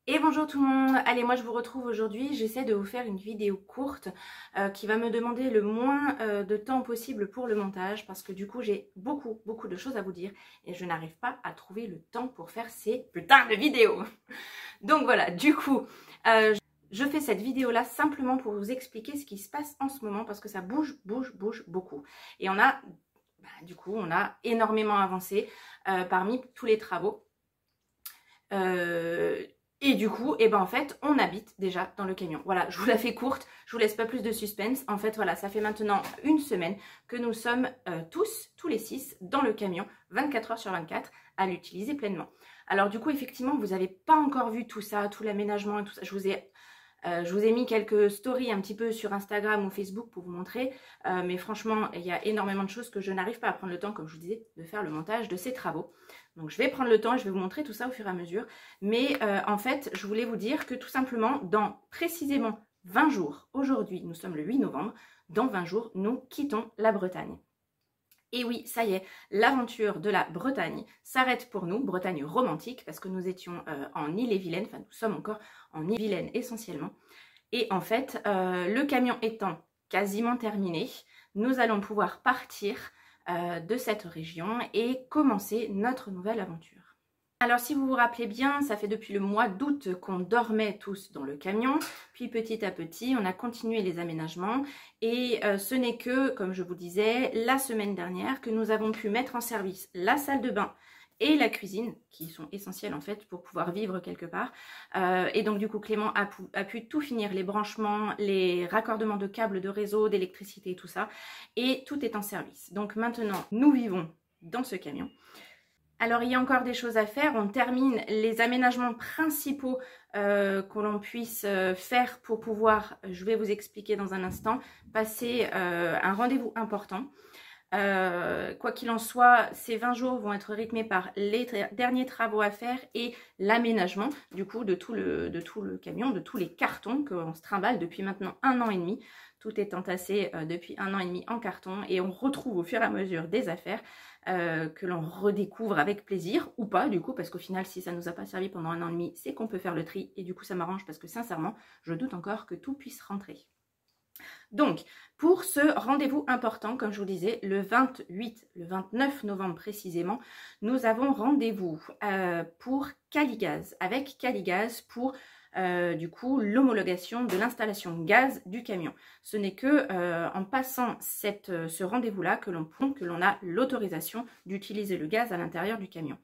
Et bonjour tout le monde, allez moi je vous retrouve aujourd'hui, j'essaie de vous faire une vidéo courte qui va me demander le moins de temps possible pour le montage parce que du coup j'ai beaucoup de choses à vous dire et je n'arrive pas à trouver le temps pour faire ces putains de vidéos. Donc voilà, du coup je fais cette vidéo là simplement pour vous expliquer ce qui se passe en ce moment parce que ça bouge beaucoup et on a énormément avancé parmi tous les travaux. Et du coup, en fait, on habite déjà dans le camion. Voilà, je vous la fais courte, je vous laisse pas plus de suspense. En fait, voilà, ça fait maintenant une semaine que nous sommes tous les 6 dans le camion, 24 heures sur 24, à l'utiliser pleinement. Alors du coup, effectivement, vous n'avez pas encore vu tout ça, tout l'aménagement et tout ça. Je vous ai mis quelques stories un petit peu sur Instagram ou Facebook pour vous montrer. Mais franchement, il y a énormément de choses que je n'arrive pas à prendre le temps, comme je vous disais, de faire le montage de ces travaux. Donc je vais prendre le temps et je vais vous montrer tout ça au fur et à mesure. Mais en fait, je voulais vous dire que tout simplement, dans précisément 20 jours, aujourd'hui, nous sommes le 8 novembre, dans 20 jours, nous quittons la Bretagne. Et oui, ça y est, l'aventure de la Bretagne s'arrête pour nous, Bretagne romantique, parce que nous étions en Ille-et-Vilaine, enfin nous sommes encore en Ille-et-Vilaine essentiellement. Et en fait, le camion étant quasiment terminé, nous allons pouvoir partir de cette région et commencer notre nouvelle aventure. Alors si vous vous rappelez bien, ça fait depuis le mois d'août qu'on dormait tous dans le camion, puis petit à petit on a continué les aménagements et ce n'est que, comme je vous disais, la semaine dernière que nous avons pu mettre en service la salle de bain et la cuisine, qui sont essentielles en fait pour pouvoir vivre quelque part. Et donc du coup Clément a pu tout finir, les branchements, les raccordements de câbles de réseau, d'électricité, tout ça. Et tout est en service. Donc maintenant, nous vivons dans ce camion. Alors il y a encore des choses à faire, on termine les aménagements principaux que l'on puisse faire pour pouvoir, je vais vous expliquer dans un instant, passer un rendez-vous important. Quoi qu'il en soit, ces 20 jours vont être rythmés par les derniers travaux à faire et l'aménagement du coup de tout le camion, de tous les cartons qu'on se trimballe depuis maintenant 1 an et demi. Tout est entassé depuis 1 an et demi en carton et on retrouve au fur et à mesure des affaires que l'on redécouvre avec plaisir ou pas du coup, parce qu'au final si ça nous a pas servi pendant 1 an et demi, c'est qu'on peut faire le tri et du coup ça m'arrange parce que sincèrement je doute encore que tout puisse rentrer. Donc, pour ce rendez-vous important, comme je vous disais, le 29 novembre précisément, nous avons rendez-vous pour Caligaz, avec Caligaz pour du coup l'homologation de l'installation gaz du camion. Ce n'est que en passant ce rendez-vous-là que l'on a l'autorisation d'utiliser le gaz à l'intérieur du camion.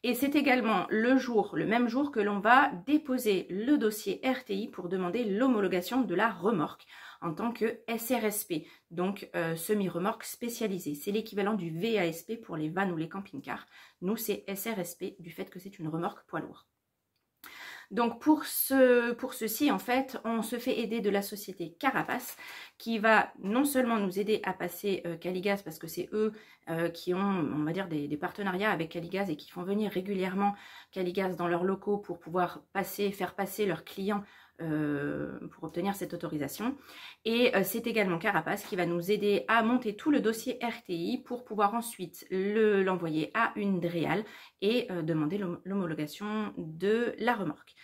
Et c'est également le même jour que l'on va déposer le dossier RTI pour demander l'homologation de la remorque en tant que SRSP, donc semi-remorque spécialisée. C'est l'équivalent du VASP pour les vannes ou les camping-cars. Nous, c'est SRSP du fait que c'est une remorque poids lourd. Donc pour ceci, en fait, on se fait aider de la société Carapace qui va non seulement nous aider à passer Caligaz parce que c'est eux qui ont, on va dire, des partenariats avec Caligaz et qui font venir régulièrement Caligaz dans leurs locaux pour pouvoir faire passer leurs clients pour obtenir cette autorisation. Et c'est également Carapace qui va nous aider à monter tout le dossier RTI pour pouvoir ensuite l'envoyer à une DREAL et demander l'homologation de la remorque.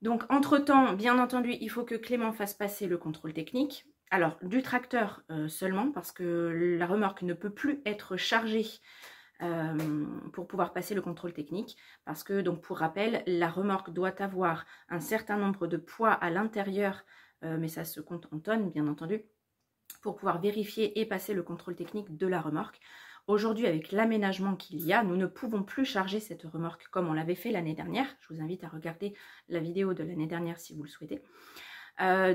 Donc entre-temps, bien entendu, il faut que Clément fasse passer le contrôle technique. Alors du tracteur seulement parce que la remorque ne peut plus être chargée pour pouvoir passer le contrôle technique parce que, donc pour rappel, la remorque doit avoir un certain nombre de poids à l'intérieur, mais ça se compte en tonnes bien entendu, pour pouvoir vérifier et passer le contrôle technique de la remorque. Aujourd'hui, avec l'aménagement qu'il y a, nous ne pouvons plus charger cette remorque comme on l'avait fait l'année dernière. Je vous invite à regarder la vidéo de l'année dernière si vous le souhaitez.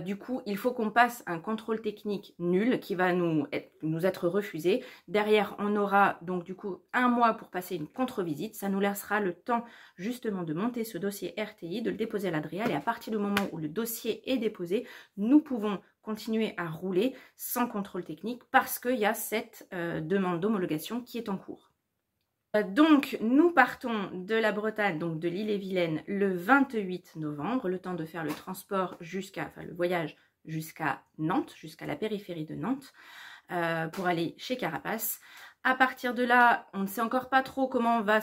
Du coup, il faut qu'on passe un contrôle technique nul qui va nous être refusé. Derrière, on aura donc du coup 1 mois pour passer une contre-visite. Ça nous laissera le temps justement de monter ce dossier RTI, de le déposer à la DREAL et à partir du moment où le dossier est déposé, nous pouvons continuer à rouler sans contrôle technique parce qu'il y a cette demande d'homologation qui est en cours. Donc, nous partons de la Bretagne, donc de l'Ille-et-Vilaine, le 28 novembre, le temps de faire le transport le voyage jusqu'à Nantes, jusqu'à la périphérie de Nantes, pour aller chez Carapace. À partir de là, on ne sait encore pas trop comment vont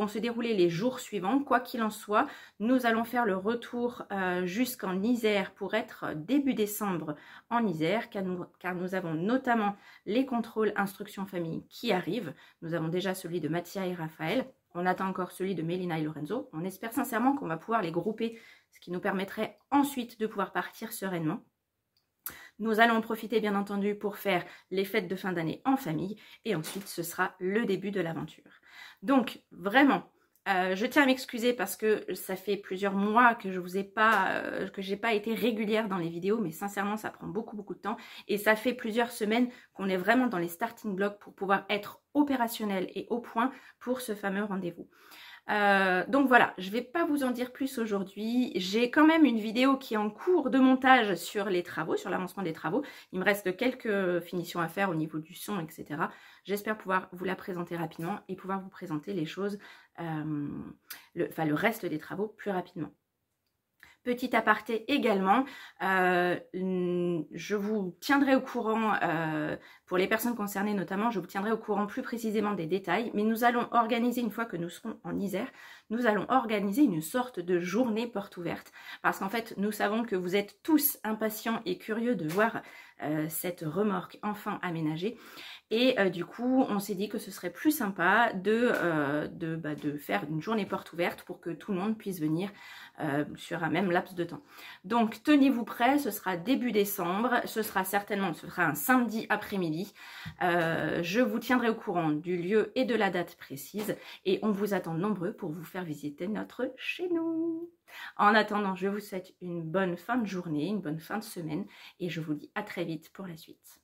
se dérouler les jours suivants. Quoi qu'il en soit, nous allons faire le retour jusqu'en Isère pour être début décembre en Isère, car nous avons notamment les contrôles instruction famille qui arrivent. Nous avons déjà celui de Mathia et Raphaël. On attend encore celui de Mélina et Lorenzo. On espère sincèrement qu'on va pouvoir les grouper, ce qui nous permettrait ensuite de pouvoir partir sereinement. Nous allons en profiter bien entendu pour faire les fêtes de fin d'année en famille et ensuite ce sera le début de l'aventure. Donc vraiment, je tiens à m'excuser parce que ça fait plusieurs mois que je vous ai pas, que j'ai pas été régulière dans les vidéos, mais sincèrement ça prend beaucoup de temps et ça fait plusieurs semaines qu'on est vraiment dans les starting blocks pour pouvoir être opérationnel et au point pour ce fameux rendez-vous. Donc voilà, je ne vais pas vous en dire plus aujourd'hui. J'ai quand même une vidéo qui est en cours de montage sur les travaux, sur l'avancement des travaux. Il me reste quelques finitions à faire au niveau du son, etc. J'espère pouvoir vous la présenter rapidement et pouvoir vous présenter les choses, le reste des travaux plus rapidement. Petit aparté également, je vous tiendrai au courant, pour les personnes concernées notamment, je vous tiendrai au courant plus précisément des détails, mais nous allons organiser, une fois que nous serons en Isère, nous allons organiser une sorte de journée porte ouverte, parce qu'en fait, nous savons que vous êtes tous impatients et curieux de voir cette remorque enfin aménagée, et du coup, on s'est dit que ce serait plus sympa de faire une journée porte ouverte pour que tout le monde puisse venir sur un même laps de temps. Donc, tenez-vous prêts, ce sera début décembre, ce sera un samedi après-midi. Je vous tiendrai au courant du lieu et de la date précise et on vous attend nombreux pour vous faire visiter notre chez nous. En attendant, je vous souhaite une bonne fin de journée, une bonne fin de semaine et je vous dis à très vite pour la suite.